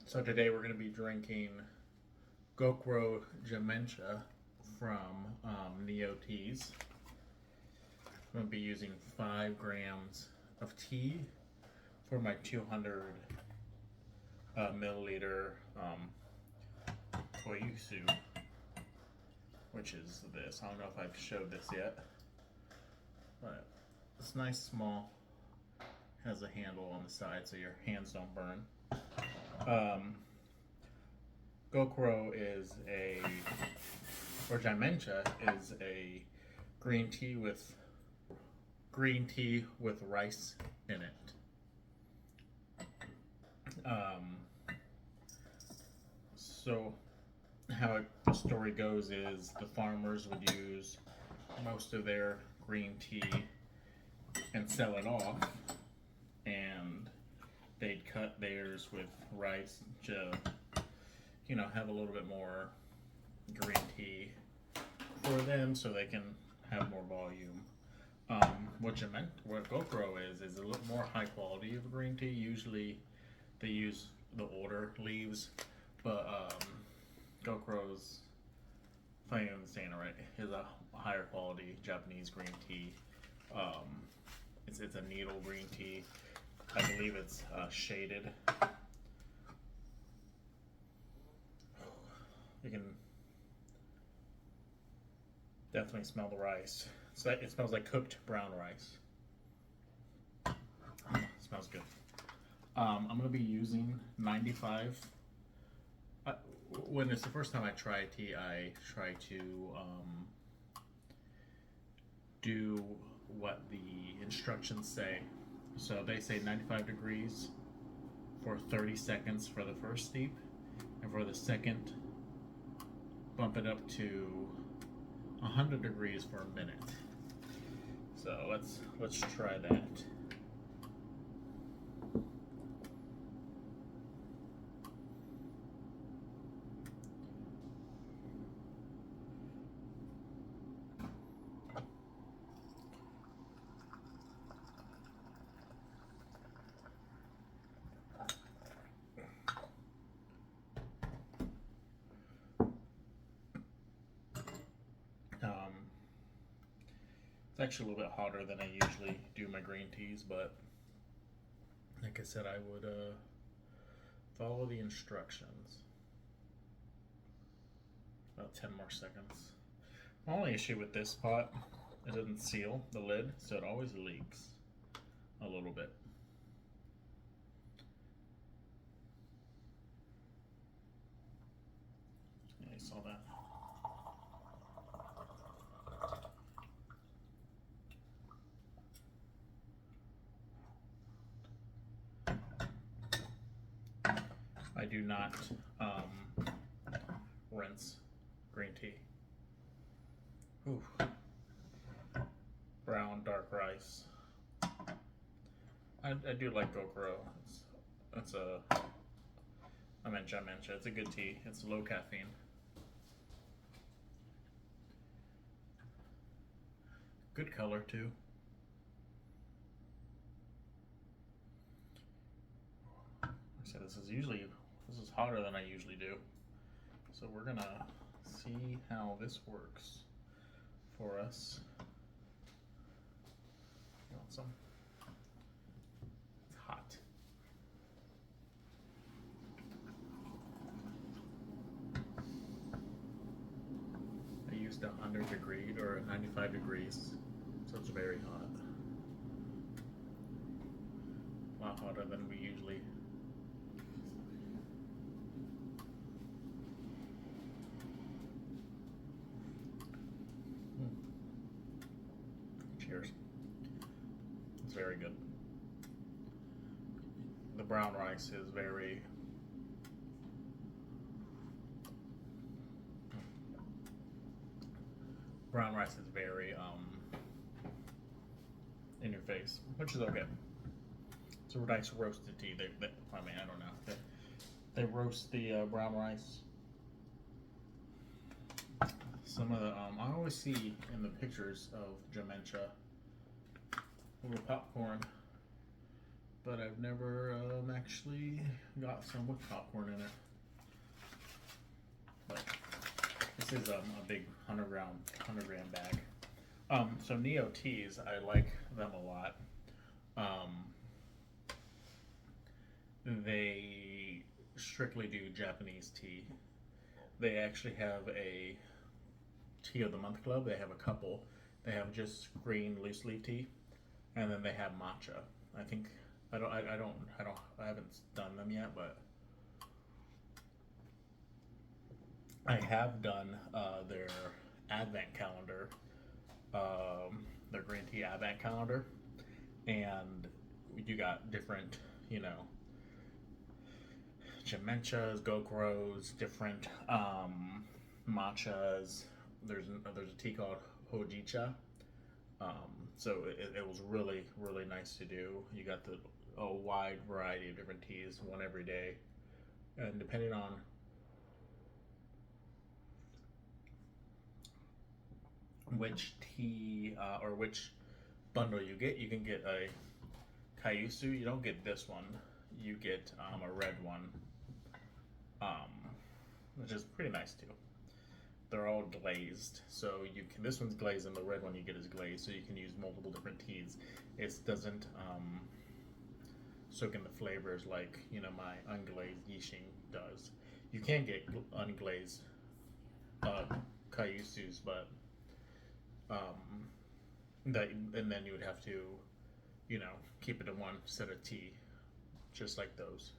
So today we're going to be drinking Gyokuro Genmaicha from Niotea's. I'm going to be using 5 grams of tea for my 200 milliliter koyusu, which is this. I don't know if I've showed this yet, but it's nice, small, has a handle on the side so your hands don't burn. Gyokuro is or Genmaicha is a green tea with rice in it. So how the story goes is the farmers would use most of their green tea and sell it off, and they'd cut theirs with rice to, have a little bit more green tea for them so they can have more volume. What Gyokuro is a little more high quality of green tea. Usually they use the older leaves, but Gyokuro's, if I am saying it right, is a higher quality Japanese green tea. It's a needle green tea. I believe it's shaded. You can definitely smell the rice. So it smells like cooked brown rice. It smells good. I'm going to be using 95. When it's the first time I try tea, I try to do what the instructions say. So they say 95 degrees for 30 seconds for the first steep, and for the second, bump it up to 100 degrees for a minute. So let's try that. It's actually a little bit hotter than I usually do my green teas, but like I said, I would follow the instructions. About 10 more seconds. My only issue with this pot, it doesn't seal the lid, so it always leaks a little bit. Yeah, you saw that. I do not rinse green tea. Ooh. Brown dark rice. I do like Gyokuro. I meant Genmaicha. It's a good tea. It's low caffeine. Good color too. So this is hotter than I usually do. So we're gonna see how this works for us. You want some? It's hot. I used 100 degrees or 95 degrees, so it's very hot. A lot hotter than we usually. Cheers. It's very good. The brown rice is very in your face, which is okay. It's a nice roasted tea. I don't know. They roast the brown rice. Some of the I always see in the pictures of Genmaicha little popcorn, but I've never actually got some with popcorn in it. But this is a big 100 gram bag. So Nioteas, I like them a lot. They strictly do Japanese tea. They actually have a tea of the month club. They have a couple. They have just green loose leaf tea, and then they have matcha. I think I haven't done them yet, but I have done their advent calendar, their green tea advent calendar, and you got different, you know, Genmaichas, Gyokuros, different matchas. There's a tea called Hojicha. So it was really nice to do. You got a wide variety of different teas, one every day, and depending on which tea or which bundle you can get a Kaiusu. You don't get this one. You get a red one, which is pretty nice too. They're all glazed, so you can. This one's glazed, and the red one you get is glazed, so you can use multiple different teas. It doesn't soak in the flavors like my unglazed Yixing does. You can get unglazed Kaiusus, but and then you would have to keep it in one set of tea, just like those.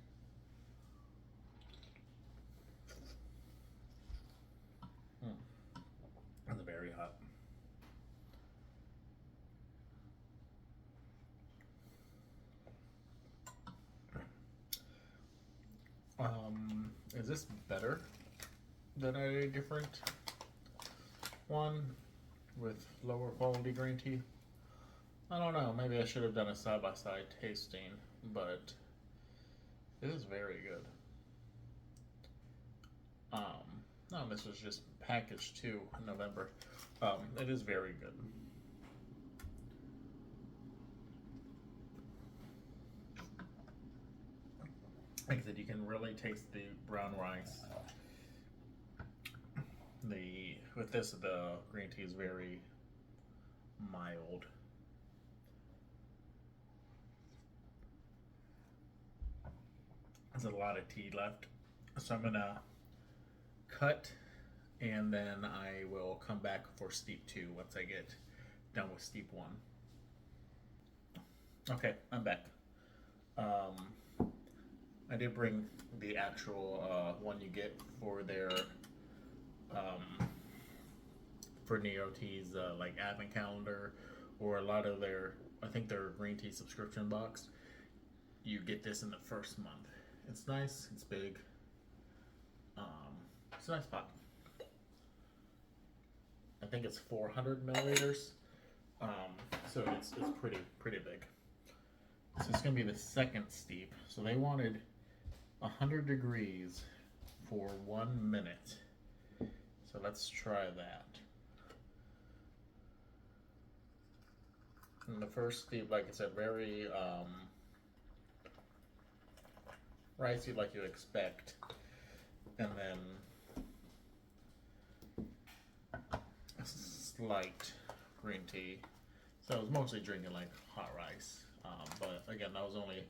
It's very hot. Is this better than a different one with lower quality green tea? I don't know. Maybe I should have done a side-by-side tasting, but it is very good. No, this was just packaged too in November. It is very good. Like I said, you can really taste the brown rice. The green tea is very mild. There's a lot of tea left, so I'm gonna cut, and then I will come back for steep 2 once I get done with steep 1. Okay, I'm back. I did bring the actual one you get for their for Niotea's like advent calendar, or a lot of their, I think their green tea subscription box. You get this in the first month. It's nice. It's big. It's a nice pot. I think it's 400 milliliters. So it's pretty big. So it's gonna be the second steep. So they wanted 100 degrees for 1 minute. So let's try that. And the first steep, like I said, very ricey like you expect, and then a slight green tea. So I was mostly drinking like hot rice, but again, that was only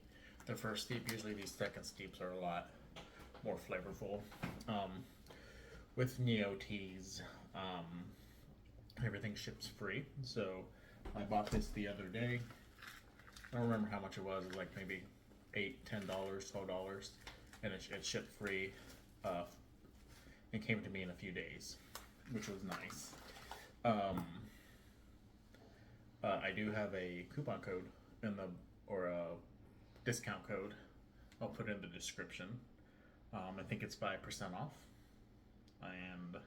the first steep. Usually these second steeps are a lot more flavorful. With Nioteas, everything ships free, so I bought this the other day. I don't remember how much it was. It was like maybe $8, $10, $12, and it shipped free. It came to me in a few days, which was nice. I do have a coupon code or a discount code. I'll put it in the description. I think it's 5% off, and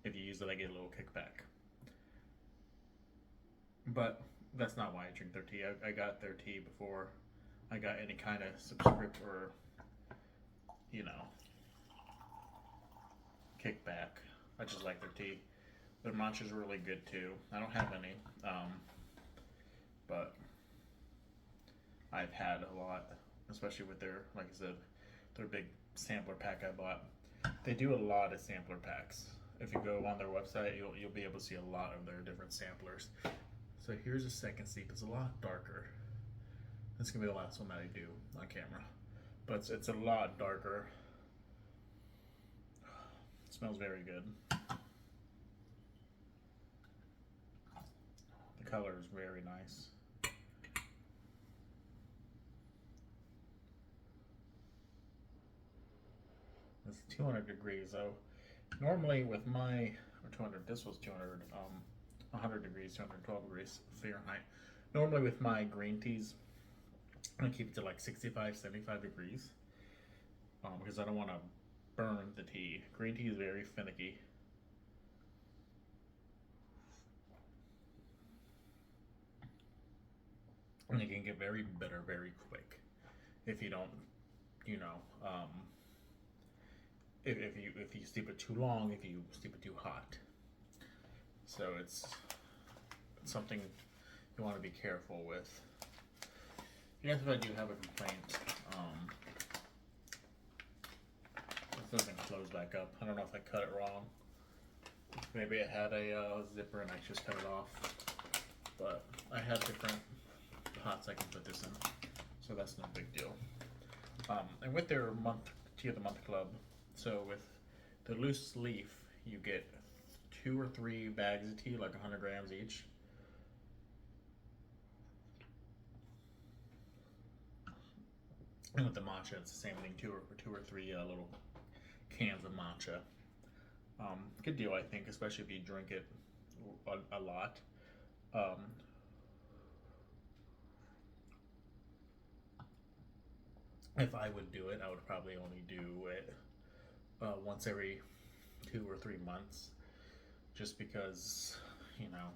if you use it, I get a little kickback. But that's not why I drink their tea. I got their tea before I got any kind of subscription or, kickback. I just like their tea. Their matcha is really good too. I don't have any, but I've had a lot, especially with their, like I said, their big sampler pack I bought. They do a lot of sampler packs. If you go on their website, you'll be able to see a lot of their different samplers. So here's a second steep. It's a lot darker. This is gonna be the last one that I do on camera, but it's a lot darker. It smells very good. The color is very nice. It's 200 degrees though. Normally with my, or 200, this was 200, 100 degrees, 212 degrees Fahrenheit. Normally with my green teas, I keep it to like 65, 75 degrees because I don't want to burn the tea. Green tea is very finicky. And it can get very bitter very quick if you don't, you know, if you steep it too long, if you steep it too hot. So it's something you want to be careful with. Yes, if I do have a complaint, this doesn't close back up. I don't know if I cut it wrong. Maybe it had a zipper and I just cut it off. But I have different pots I can put this in, so that's no big deal. And with their tea of the month club, so with the loose leaf, you get 2 or 3 bags of tea, like 100 grams each. And with the matcha, it's the same thing, two or three little cans of matcha. Good deal, I think, especially if you drink it a lot. If I would do it, I would probably only do it once every 2 or 3 months, just because, you know,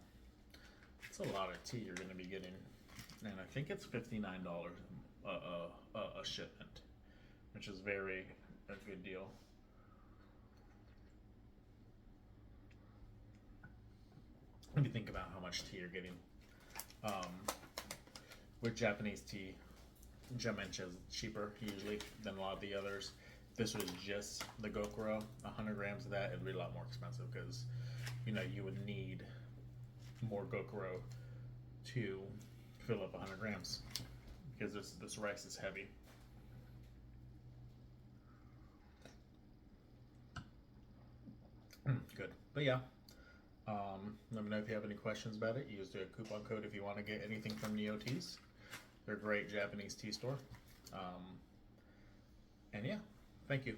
it's a lot of tea you're going to be getting, and I think it's $59 a shipment, which is a good deal. When you think about how much tea you're getting, with Japanese tea, Genmaicha is cheaper usually than a lot of the others. This was just the Gyokuro, 100 grams of that. It'd be a lot more expensive because, you know, you would need more Gyokuro to fill up 100 grams because this rice is heavy. Good, but yeah. Let me know if you have any questions about it. Use the coupon code if you want to get anything from Niotea's. They're a great Japanese tea store. And yeah, thank you.